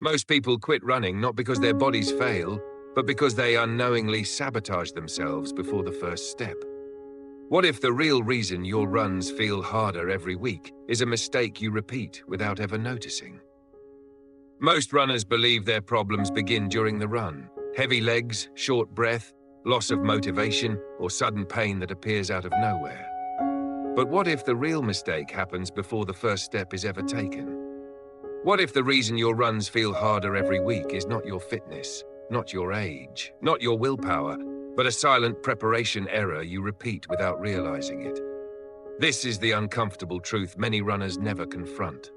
Most people quit running not because their bodies fail, but because they unknowingly sabotage themselves before the first step. What if the real reason your runs feel harder every week is a mistake you repeat without ever noticing? Most runners believe their problems begin during the run. Heavy legs, short breath, loss of motivation, or sudden pain that appears out of nowhere. But what if the real mistake happens before the first step is ever taken? What if the reason your runs feel harder every week is not your fitness, not your age, not your willpower, but a silent preparation error you repeat without realizing it? This is the uncomfortable truth many runners never confront.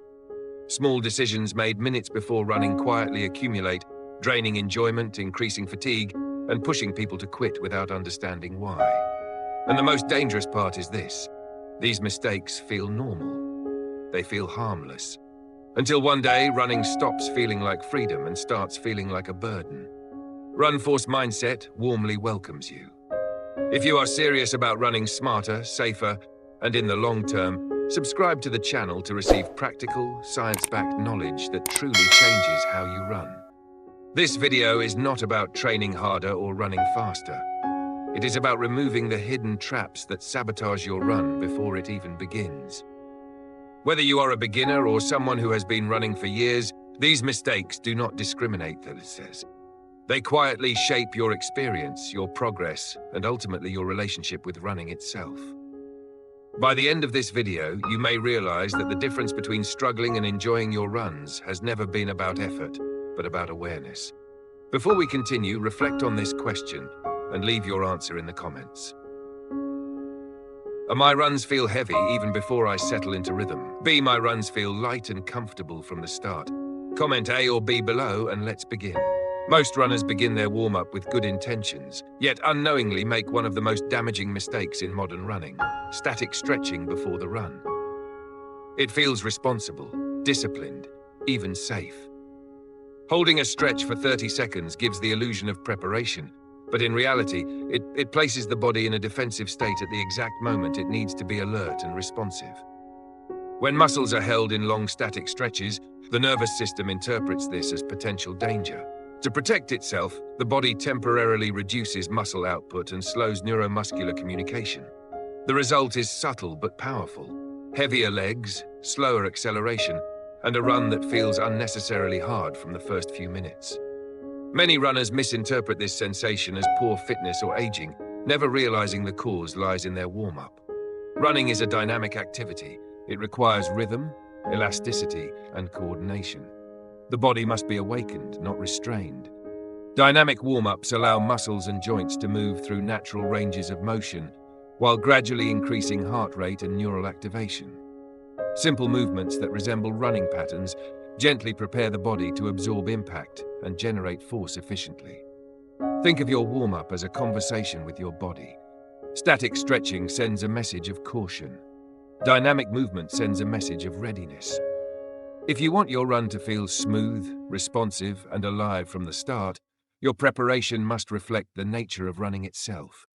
Small decisions made minutes before running quietly accumulate, draining enjoyment, increasing fatigue, and pushing people to quit without understanding why. And the most dangerous part is this: these mistakes feel normal. They feel harmless. Until one day, running stops feeling like freedom and starts feeling like a burden. Runforce Mindset warmly welcomes you. If you are serious about running smarter, safer, and in the long term, subscribe to the channel to receive practical, science-backed knowledge that truly changes how you run. This video is not about training harder or running faster. It is about removing the hidden traps that sabotage your run before it even begins. Whether you are a beginner or someone who has been running for years, these mistakes do not discriminate, it says. They quietly shape your experience, your progress, and ultimately your relationship with running itself. By the end of this video, you may realize that the difference between struggling and enjoying your runs has never been about effort, but about awareness. Before we continue, reflect on this question and leave your answer in the comments. My runs feel heavy even before I settle into rhythm. B, my runs feel light and comfortable from the start. Comment A or B below and let's begin. Most runners begin their warm-up with good intentions, yet unknowingly make one of the most damaging mistakes in modern running: static stretching before the run. It feels responsible, disciplined, even safe. Holding a stretch for 30 seconds gives the illusion of preparation, but in reality, it places the body in a defensive state at the exact moment it needs to be alert and responsive. When muscles are held in long static stretches, the nervous system interprets this as potential danger. To protect itself, the body temporarily reduces muscle output and slows neuromuscular communication. The result is subtle but powerful: heavier legs, slower acceleration, and a run that feels unnecessarily hard from the first few minutes. Many runners misinterpret this sensation as poor fitness or aging, never realizing the cause lies in their warm-up. Running is a dynamic activity. It requires rhythm, elasticity, and coordination. The body must be awakened, not restrained. Dynamic warm-ups allow muscles and joints to move through natural ranges of motion, while gradually increasing heart rate and neural activation. Simple movements that resemble running patterns gently prepare the body to absorb impact and generate force efficiently. Think of your warm-up as a conversation with your body. Static stretching sends a message of caution. Dynamic movement sends a message of readiness. If you want your run to feel smooth, responsive, and alive from the start, your preparation must reflect the nature of running itself.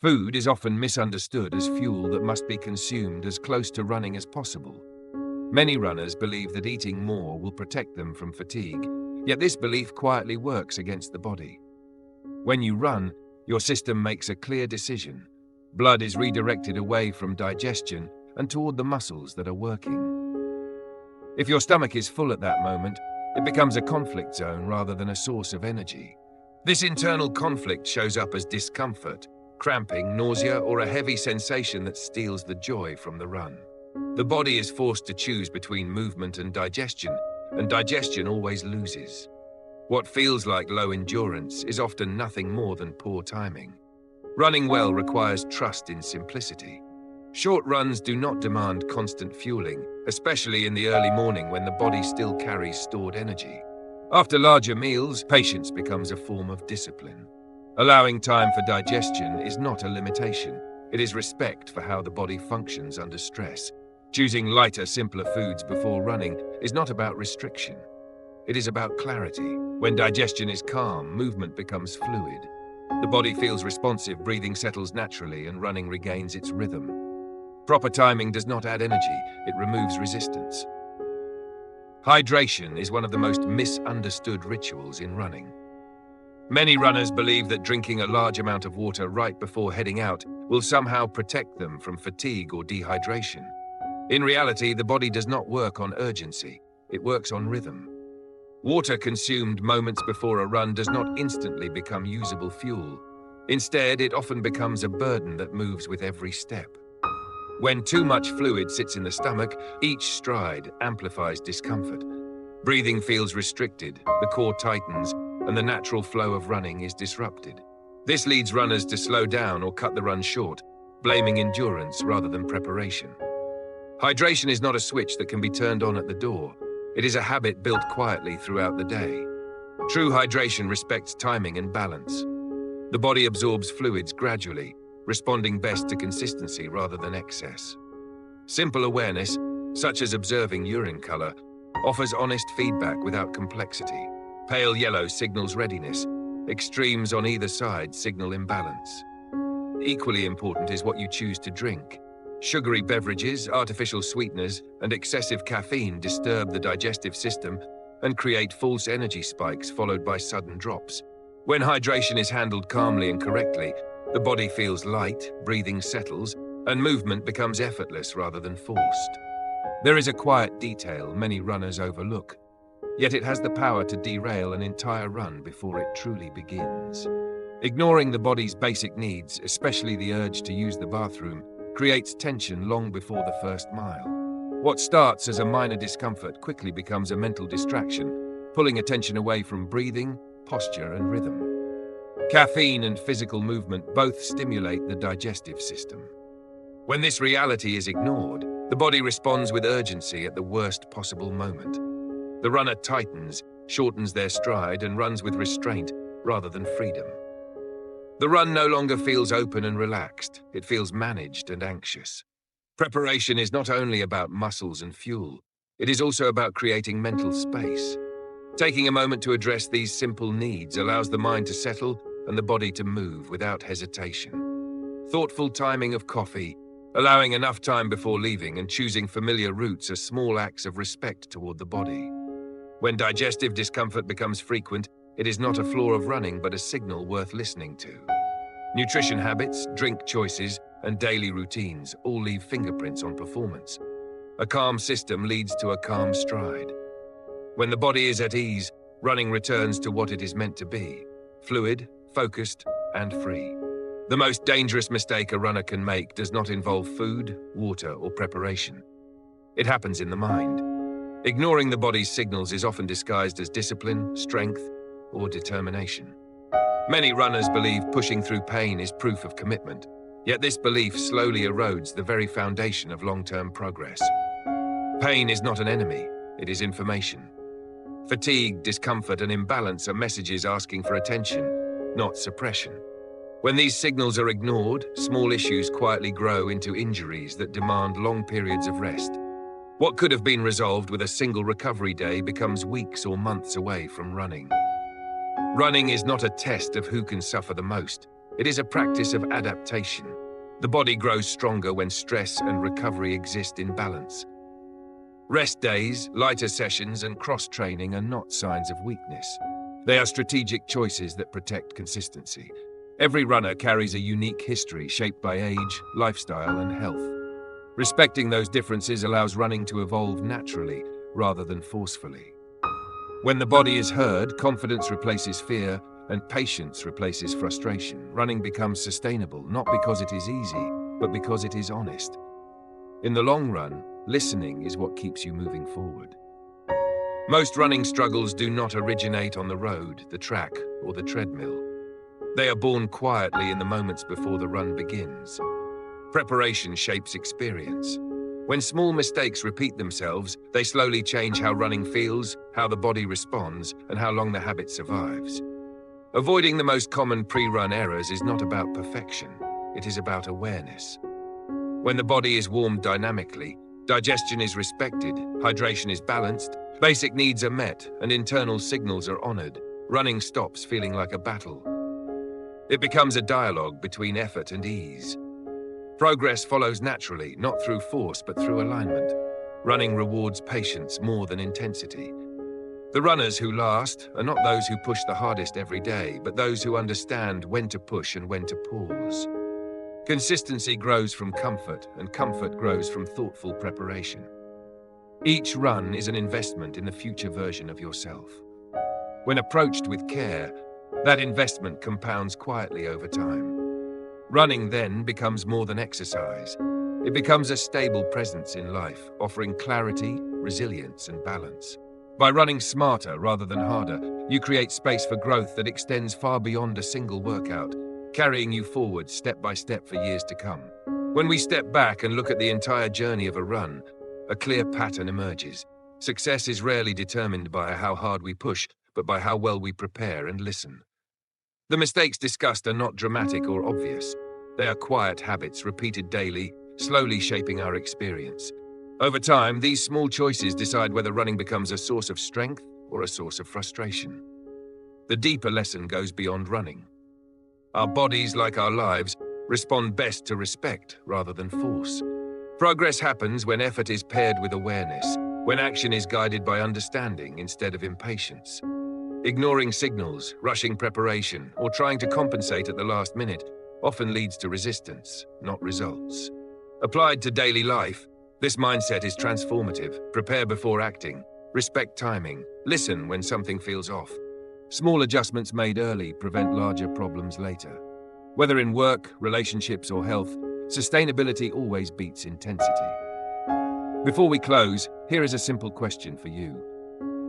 Food is often misunderstood as fuel that must be consumed as close to running as possible. Many runners believe that eating more will protect them from fatigue, yet this belief quietly works against the body. When you run, your system makes a clear decision. Blood is redirected away from digestion and toward the muscles that are working. If your stomach is full at that moment, it becomes a conflict zone rather than a source of energy. This internal conflict shows up as discomfort, cramping, nausea, or a heavy sensation that steals the joy from the run. The body is forced to choose between movement and digestion always loses. What feels like low endurance is often nothing more than poor timing. Running well requires trust in simplicity. Short runs do not demand constant fueling, especially in the early morning when the body still carries stored energy. After larger meals, patience becomes a form of discipline. Allowing time for digestion is not a limitation. It is respect for how the body functions under stress. Choosing lighter, simpler foods before running is not about restriction. It is about clarity. When digestion is calm, movement becomes fluid. The body feels responsive, breathing settles naturally, and running regains its rhythm. Proper timing does not add energy, it removes resistance. Hydration is one of the most misunderstood rituals in running. Many runners believe that drinking a large amount of water right before heading out will somehow protect them from fatigue or dehydration. In reality, the body does not work on urgency, it works on rhythm. Water consumed moments before a run does not instantly become usable fuel. Instead, it often becomes a burden that moves with every step. When too much fluid sits in the stomach, each stride amplifies discomfort. Breathing feels restricted, the core tightens, and the natural flow of running is disrupted. This leads runners to slow down or cut the run short, blaming endurance rather than preparation. Hydration is not a switch that can be turned on at the door. It is a habit built quietly throughout the day. True hydration respects timing and balance. The body absorbs fluids gradually, responding best to consistency rather than excess. Simple awareness, such as observing urine color, offers honest feedback without complexity. Pale yellow signals readiness. Extremes on either side signal imbalance. Equally important is what you choose to drink. Sugary beverages, artificial sweeteners, and excessive caffeine disturb the digestive system and create false energy spikes followed by sudden drops. When hydration is handled calmly and correctly, the body feels light, breathing settles, and movement becomes effortless rather than forced. There is a quiet detail many runners overlook, yet it has the power to derail an entire run before it truly begins. Ignoring the body's basic needs, especially the urge to use the bathroom, creates tension long before the first mile. What starts as a minor discomfort quickly becomes a mental distraction, pulling attention away from breathing, posture, and rhythm. Caffeine and physical movement both stimulate the digestive system. When this reality is ignored, the body responds with urgency at the worst possible moment. The runner tightens, shortens their stride, and runs with restraint rather than freedom. The run no longer feels open and relaxed, it feels managed and anxious. Preparation is not only about muscles and fuel, it is also about creating mental space. Taking a moment to address these simple needs allows the mind to settle and the body to move without hesitation. Thoughtful timing of coffee, allowing enough time before leaving, and choosing familiar routes are small acts of respect toward the body. When digestive discomfort becomes frequent, it is not a flaw of running but a signal worth listening to. Nutrition habits, drink choices, and daily routines all leave fingerprints on performance. A calm system leads to a calm stride. When the body is at ease, running returns to what it is meant to be: fluid, focused, and free. The most dangerous mistake a runner can make does not involve food, water, or preparation. It happens in the mind. Ignoring the body's signals is often disguised as discipline, strength, or determination. Many runners believe pushing through pain is proof of commitment, yet this belief slowly erodes the very foundation of long-term progress. Pain is not an enemy, it is information. Fatigue, discomfort, and imbalance are messages asking for attention, not suppression. When these signals are ignored, small issues quietly grow into injuries that demand long periods of rest. What could have been resolved with a single recovery day becomes weeks or months away from running. Running is not a test of who can suffer the most. It is a practice of adaptation. The body grows stronger when stress and recovery exist in balance. Rest days, lighter sessions, and cross-training are not signs of weakness. They are strategic choices that protect consistency. Every runner carries a unique history shaped by age, lifestyle, and health. Respecting those differences allows running to evolve naturally rather than forcefully. When the body is heard, confidence replaces fear, and patience replaces frustration. Running becomes sustainable, not because it is easy, but because it is honest. In the long run, listening is what keeps you moving forward. Most running struggles do not originate on the road, the track, or the treadmill. They are born quietly in the moments before the run begins. Preparation shapes experience. When small mistakes repeat themselves, they slowly change how running feels, how the body responds, and how long the habit survives. Avoiding the most common pre-run errors is not about perfection, it is about awareness. When the body is warmed dynamically, digestion is respected, hydration is balanced, basic needs are met, and internal signals are honored, running stops feeling like a battle. It becomes a dialogue between effort and ease. Progress follows naturally, not through force but through alignment. Running rewards patience more than intensity. The runners who last are not those who push the hardest every day, but those who understand when to push and when to pause. Consistency grows from comfort, and comfort grows from thoughtful preparation. Each run is an investment in the future version of yourself. When approached with care, that investment compounds quietly over time. Running then becomes more than exercise. It becomes a stable presence in life, offering clarity, resilience, and balance. By running smarter rather than harder, you create space for growth that extends far beyond a single workout, carrying you forward step by step for years to come. When we step back and look at the entire journey of a run, a clear pattern emerges. Success is rarely determined by how hard we push, but by how well we prepare and listen. The mistakes discussed are not dramatic or obvious. They are quiet habits repeated daily, slowly shaping our experience. Over time, these small choices decide whether running becomes a source of strength or a source of frustration. The deeper lesson goes beyond running. Our bodies, like our lives, respond best to respect rather than force. Progress happens when effort is paired with awareness, when action is guided by understanding instead of impatience. Ignoring signals, rushing preparation, or trying to compensate at the last minute often leads to resistance, not results. Applied to daily life, this mindset is transformative. Prepare before acting, respect timing, listen when something feels off. Small adjustments made early prevent larger problems later. Whether in work, relationships, or health, sustainability always beats intensity. Before we close, here is a simple question for you.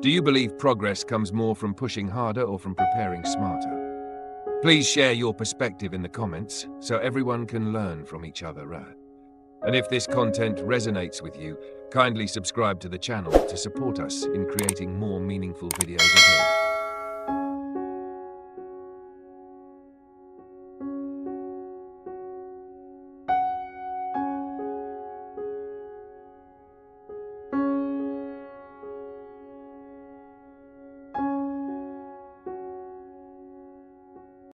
Do you believe progress comes more from pushing harder or from preparing smarter? Please share your perspective in the comments so everyone can learn from each other. And if this content resonates with you, kindly subscribe to the channel to support us in creating more meaningful videos ahead.